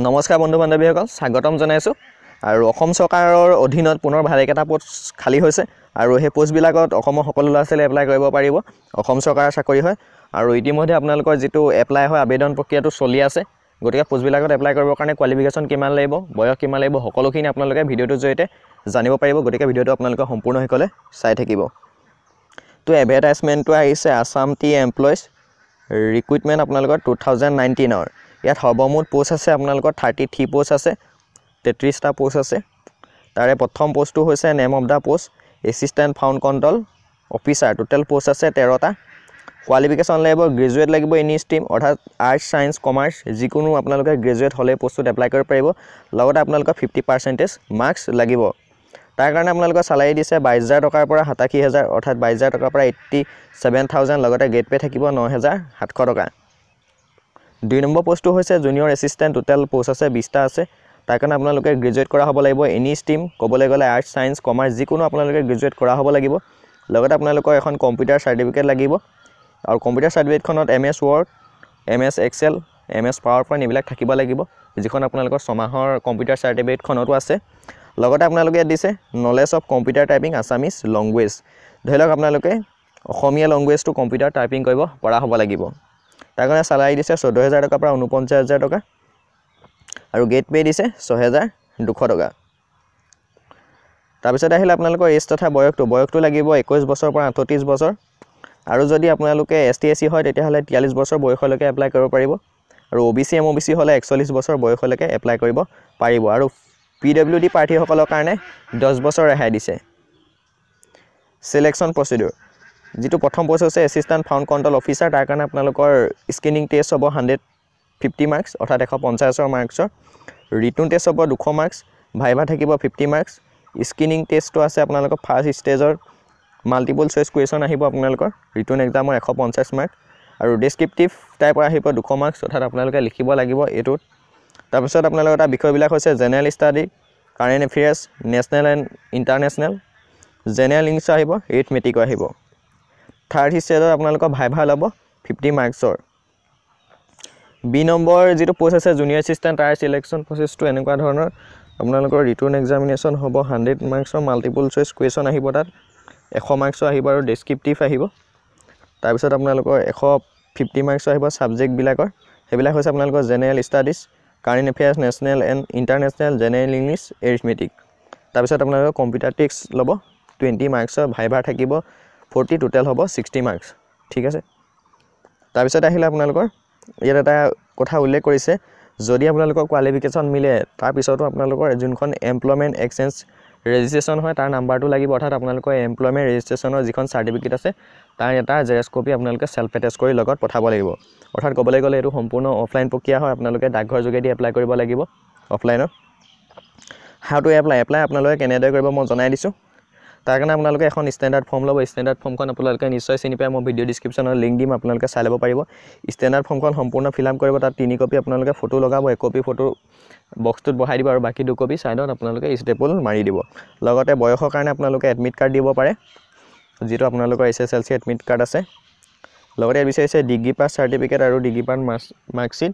নমস্কাৰ বন্ধু বান্ধৱীসকল, স্বাগতম জনাইছোঁ। আৰু অসম চৰকাৰৰ অধীনত পুনৰ ভালেকেইটা পোষ্ট খালী হৈছে আৰু সেই পোষ্টবিলাকত অসমৰ সকলো ল'ৰা ছোৱালীয়ে এপ্লাই কৰিব পাৰিব। অসম চৰকাৰৰ চাকৰি হয় আৰু ইতিমধ্যে আপোনালোকৰ যিটো এপ্লাই হয় আবেদন প্ৰক্ৰিয়াটো চলি আছে। গতিকে পোষ্টবিলাকত এপ্লাই কৰিবৰ কাৰণে কোৱালিফিকেশ্যন কিমান লাগিব, বয়স কিমান লাগিব, সকলোখিনি আপোনালোকে ভিডিঅ'টোৰ জৰিয়তে জানিব পাৰিব। গতিকে ভিডিঅ'টো আপোনালোকে সম্পূৰ্ণ শেষলৈ চাই থাকিব। তো এডভাৰটাইজমেণ্টটো আহিছে আছাম টি এমপ্লয়িজ ৰিক্ৰুইটমেণ্ট আপোনালোকৰ 2019-ৰ। ইয়াত সৰ্বমুঠ পোষ্ট আছে আপোনালোকৰ 33 পোষ্ট আছে, 33টা পোষ্ট আছে। তাৰে প্ৰথম পোষ্টটো হৈছে name of the post assistant found control officer. Total post আছে 13টা। কোৱালিফিকেশ্যন লাগিব গ্ৰেজুৱেট লাগিব এনি ষ্ট্ৰীম, অৰ্থাৎ আৰ্টছ ছায়েন্স কমাৰ্চ যিকোনো আপোনালোকে গ্ৰেজুৱেট হ'লে পোষ্টটোত এপ্লাই কৰিব পাৰিব। লগতে আপোনালোকৰ 50% মাৰ্কছ লাগিব। তাৰ কাৰণে আপোনালোকৰ চালাৰী দিছে 22,000 টকাৰ পৰা 87,000, অৰ্থাৎ 22,000 টকাৰ পৰা 87,000। লগতে গেট পে থাকিব 9,700 টকা। 2 নম্বৰ পোষ্টটো হৈছে জুনিয়ৰ এছিষ্টেণ্ট। টোটেল পোষ্ট আছে 20টা আছে। তাৰ কাৰণে আপোনালোকে গ্ৰেজুৱেট কৰা হ'ব লাগিব এনি ষ্ট্ৰীম, ক'বলৈ গ'লে আৰ্টছ ছায়েন্স কমাৰ্চ যিকোনো আপোনালোকে গ্ৰেজুৱেট কৰা হ'ব লাগিব। লগতে আপোনালোকৰ এখন কম্পিউটাৰ চাৰ্টিফিকেট লাগিব আৰু computer চাৰ্টিফিকেটখনত MS Word, MS Excel, MS PowerPoint এইবিলাক থাকিব লাগিব, যিখন আপোনালোকৰ 6 মাহৰ কম্পিউটাৰ চাৰ্টিফিকেটখনতো আছে। লগতে আপোনালোকে ইয়াত দিছে knowledge of computer typing Assamese language. ধৰি লওক আপোনালোকে অসমীয়া লেংগুৱেজটো কম্পিউটাৰ টাইপিং কৰিব পৰা হ'ব লাগিব। তাৰ কাৰণে চালাৰী দিছে 14,000 টকাৰ পৰা 49,000 টকা আৰু গেট পে দিছে 6,200 টকা। তাৰপিছত আহিলে আপোনালোকৰ এজ তথা বয়সটো লাগিব 21 বছৰৰ পৰা 38 বছৰ। আৰু যদি আপোনালোকে ST SC হয় তেতিয়াহ'লে 43 বছৰ বয়সলৈকে এপ্লাই কৰিব পাৰিব। আৰু OBC MOBC হ'লে 41 বছৰ বয়সলৈকে এপ্লাই কৰিব পাৰিব। আৰু PWD প্ৰাৰ্থীসকলৰ কাৰণে 10 বছৰ ৰেহাই দিছে। চিলেকশ্যন প্ৰচিডিউৰ যিটো প্ৰথম পোষ্ট হৈছে এছিষ্টেণ্ট ফাউণ্ড কণ্ট্ৰল অফিচাৰ। তাৰ কাৰণে আপোনালোকৰ স্ক্ৰিনিং টেষ্ট হ'ব 150 মাৰ্কছ, অৰ্থাৎ 150 মাৰ্কছৰ। ৰিটন টেষ্ট হ'ব 200 মাৰ্কছ, ভাইভা থাকিব 50 মাৰ্কছ। স্ক্ৰিনিং টেষ্টটো আছে আপোনালোকৰ ফাৰ্ষ্ট ষ্টেজৰ মাল্টিপল চইচ কুৱেশ্যন আহিব আপোনালোকৰ ৰিটন এক্সামৰ 150 মাৰ্কছ আৰু ডেছক্ৰিপটিভ টাইপৰ আহিব 200 মাৰ্কছ, অৰ্থাৎ আপোনালোকে লিখিব লাগিব এইটোত। তাৰপিছত আপোনালোকৰ এটা বিষয়বিলাক হৈছে general study, current affairs, national and international, general English আহিব, এৰিথমেটিকো আহিব। থাৰ্ড ষ্টেজত আপোনালোকৰ ভাইভা ল'ব 50 মাৰ্কছৰ। বি নম্বৰ যিটো পোষ্ট আছে জুনিয়ৰ এছিষ্টেণ্ট, তাৰ চিলেকশ্যন প্ৰচেছটো এনেকুৱা ধৰণৰ। আপোনালোকৰ ৰিটন এক্সামিনেশ্যন হ'ব 100 মাৰ্কছৰ, মাল্টিপল চইচ কুৱেশ্যন আহিব, তাত 100 মাৰ্কছৰ আহিব আৰু ডেছক্ৰিপটিভ আহিব। তাৰপিছত আপোনালোকৰ 150 মাৰ্কছৰ আহিব ছাবজেক্টবিলাকৰ। সেইবিলাক হৈছে আপোনালোকৰ general studies, current affairs, national and international, general English, arithmetic. তাৰপিছত আপোনালোকৰ কম্পিউটাৰ টেক্স ল'ব 20 মাৰ্কছৰ, ভাইভাৰ থাকিব 40, টোটেল হ'ব 60 মাৰ্কছ। ঠিক আছে। তাৰপিছত আহিলে আপোনালোকৰ ইয়াত এটা কথা উল্লেখ কৰিছে, যদি আপোনালোকৰ কোৱালিফিকেশ্যন মিলে তাৰপিছতো আপোনালোকৰ যোনখন এমপ্লয়মেণ্ট এক্সচেঞ্জ ৰেজিষ্ট্ৰেশ্যন হয় তাৰ নাম্বাৰটো লাগিব, অৰ্থাৎ আপোনালোকৰ এমপ্লয়মেণ্ট ৰেজিষ্ট্ৰেশ্যনৰ যিখন চাৰ্টিফিকেট আছে তাৰ এটা জেৰক্স কপি আপোনালোকে চেল্ফ এটেষ্ট কৰি লগত পঠাব লাগিব। অৰ্থাৎ ক'বলৈ গ'লে এইটো সম্পূৰ্ণ অফলাইন প্ৰক্ৰিয়া হয়, আপোনালোকে ডাকঘৰ যোগেদি এপ্লাই কৰিব লাগিব অফলাইনত। হাউ টু এপ্লাই আপোনালোকে কেনেদৰে কৰিব মই জনাই দিছোঁ। তাৰ কাৰণে আপোনালোকে এখন ষ্টেণ্ডাৰ্ড ফৰ্ম ল'ব। ষ্টেণ্ডাৰ্ড ফৰ্মখন আপোনালোকে নিশ্চয় চিনি পায়, মই ভিডিঅ' ডিছক্ৰিপশ্যনত লিংক দিম, আপোনালোকে চাই ল'ব পাৰিব। ষ্টেণ্ডাৰ্ড ফৰ্মখন সম্পূৰ্ণ ফিল আপ কৰিব, তাত 3 কপি আপোনালোকে ফটো লগাব, 1 কপি ফটো বক্সটোত বহাই দিব আৰু বাকী 2 কপি ছাইডত আপোনালোকে ষ্টেপল মাৰি দিব। লগতে বয়সৰ কাৰণে আপোনালোকে এডমিট কাৰ্ড দিব পাৰে, যিটো আপোনালোকৰ SSLC এডমিট কাৰ্ড আছে। লগতে বিচাৰিছে ডিগ্ৰী পাছ চাৰ্টিফিকেট আৰু ডিগ্ৰী পাছ মাৰ্কশ্বিট।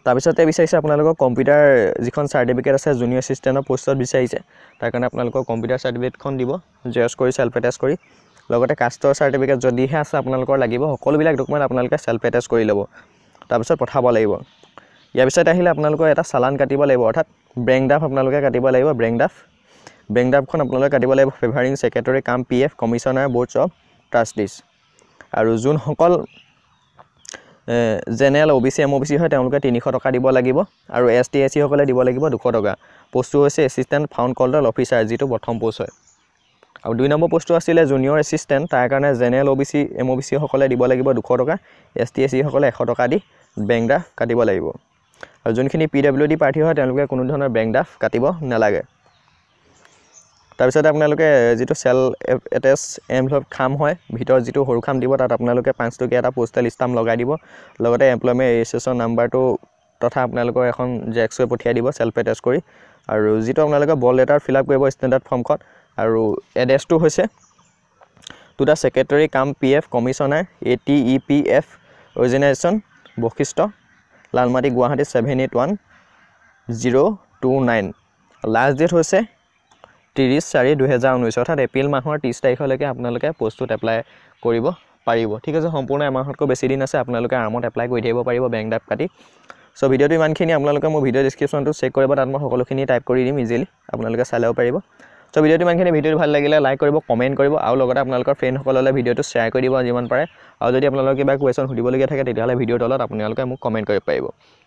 তাৰপিছতে বিচাৰিছে আপোনালোকৰ কম্পিউটাৰ যিখন চাৰ্টিফিকেট আছে জুনিয়ৰ এছিষ্টেণ্টৰ পোষ্টত বিচাৰিছে, তাৰ কাৰণে আপোনালোকৰ কম্পিউটাৰ চাৰ্টিফিকেটখন দিব জেৰক্স কৰি চেল্ফ এটেষ্ট কৰি। লগতে কাষ্টৰ চাৰ্টিফিকেট যদিহে আছে আপোনালোকৰ লাগিব, সকলোবিলাক ডকুমেণ্ট আপোনালোকে চেল্ফ এটেষ্ট কৰি ল'ব, তাৰপিছত পঠাব লাগিব। ইয়াৰ পিছত আহিলে আপোনালোকৰ এটা চালান কাটিব লাগিব, অৰ্থাৎ বেংক ড্ৰাফ্ট আপোনালোকে কাটিব লাগিব। বেংক ড্ৰাফ্টখন আপোনালোকে কাটিব লাগিব ফেভাৰিং ছেক্ৰেটৰী কাম PF কমিশ্যনাৰ বৰ্ডছ অফ ট্ৰাষ্টিজ। আৰু যোনসকল জেনেৰেল OBC MOBC হয় তেওঁলোকে 300 টকা দিব লাগিব আৰু ST SC সকলে দিব লাগিব 200 টকা। পোষ্টটো হৈছে এছিষ্টেণ্ট ফাউণ্ড কণ্ট্ৰল অফিচাৰ, যিটো প্ৰথম পোষ্ট হয়। আৰু 2 নম্বৰ পোষ্টটো আছিলে জুনিয়ৰ এছিষ্টেণ্ট, তাৰ কাৰণে জেনেৰেল OBC MOBC সকলে দিব লাগিব 200 টকা, ST SC সকলে 100 টকা দি বেংক ড্ৰাফ্ট কাটিব লাগিব। আৰু যোনখিনি PWD প্ৰাৰ্থী হয় তেওঁলোকে কোনো ধৰণৰ বেংক ড্ৰাফ্ট কাটিব নালাগে। তাৰপিছত আপোনালোকে যিটো চেল্ফ এটেষ্ট এনভেলপ খাম হয়, ভিতৰত যিটো সৰু খাম দিব, তাত আপোনালোকে 5 টকীয়া এটা পোষ্টেল ষ্টাম্প লগাই দিব। লগতে এমপ্লয়মেণ্ট ৰেজিষ্ট্ৰেশ্যন নাম্বাৰটো তথা আপোনালোকৰ এখন জেৰক্স কৰি পঠিয়াই দিব চেল্ফ এটেষ্ট কৰি। আৰু যিটো আপোনালোকে বল লেটাৰ ফিল আপ কৰিব ষ্টেণ্ডাৰ্ড ফৰ্মখন। আৰু এড্ৰেছটো হৈছে to the secretary cum PF commissioner ATEPF organisation Basistha Lalmati Guwahati 781029 last date হৈছে 30/4/2019 অৰ্থাৎ এপ্ৰিল মাহৰ 30 তাৰিখলৈকে আপোনালোকে পোষ্টটোত এপ্লাই কৰিব পাৰিব ঠিক আছে সম্পূৰ্ণ এমাহতকৈ বেছি দিন আছে আপোনালোকে আৰামত এপ্লাই কৰি থাকিব পাৰিব বেংক ড্ৰাফ্ট কাটি সো ভিডিওটো ইমানখিনি আপোনালোকে মোৰ ভিডিও ডেসক্ৰিপচনটো চেক কৰিব তাত মই সকলোখিনি টাইপ কৰি দিম ইজিলি আপোনালোকে চাই ল'ব পাৰিব সো ভিডিওটো ইমানখিনি ভিডিওটো ভাল লাগিলে লাইক কৰিব কমেন্ট কৰিব আৰু লগতে আপোনালোকৰ ফ্ৰেণ্ডসকললৈ ভিডিওটো শ্বেয়াৰ কৰি দিব যিমান পাৰে আৰু যদি আপোনালোকৰ কিবা কোৱেশ্যন সুধিবলগীয়া থাকে তেতিয়াহ'লে ভিডিওৰ তলত আপোনালোকে মোক কমেন্ট কৰিব পাৰিব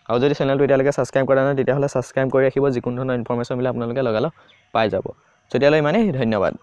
আৰু যদি চেনেলটো এতিয়ালৈকে সাবস্ক্ৰাইব কৰা নাই তেতিয়াহ'লে সাবস্ক্ৰাইব কৰি ৰাখিব যিকোনো ধৰণৰ ইনফৰমেশ্যন মিলে আপোনালোকে লগালগ পাই যাব তেতিয়াহ'লে ইমানেই ধন্যবাদ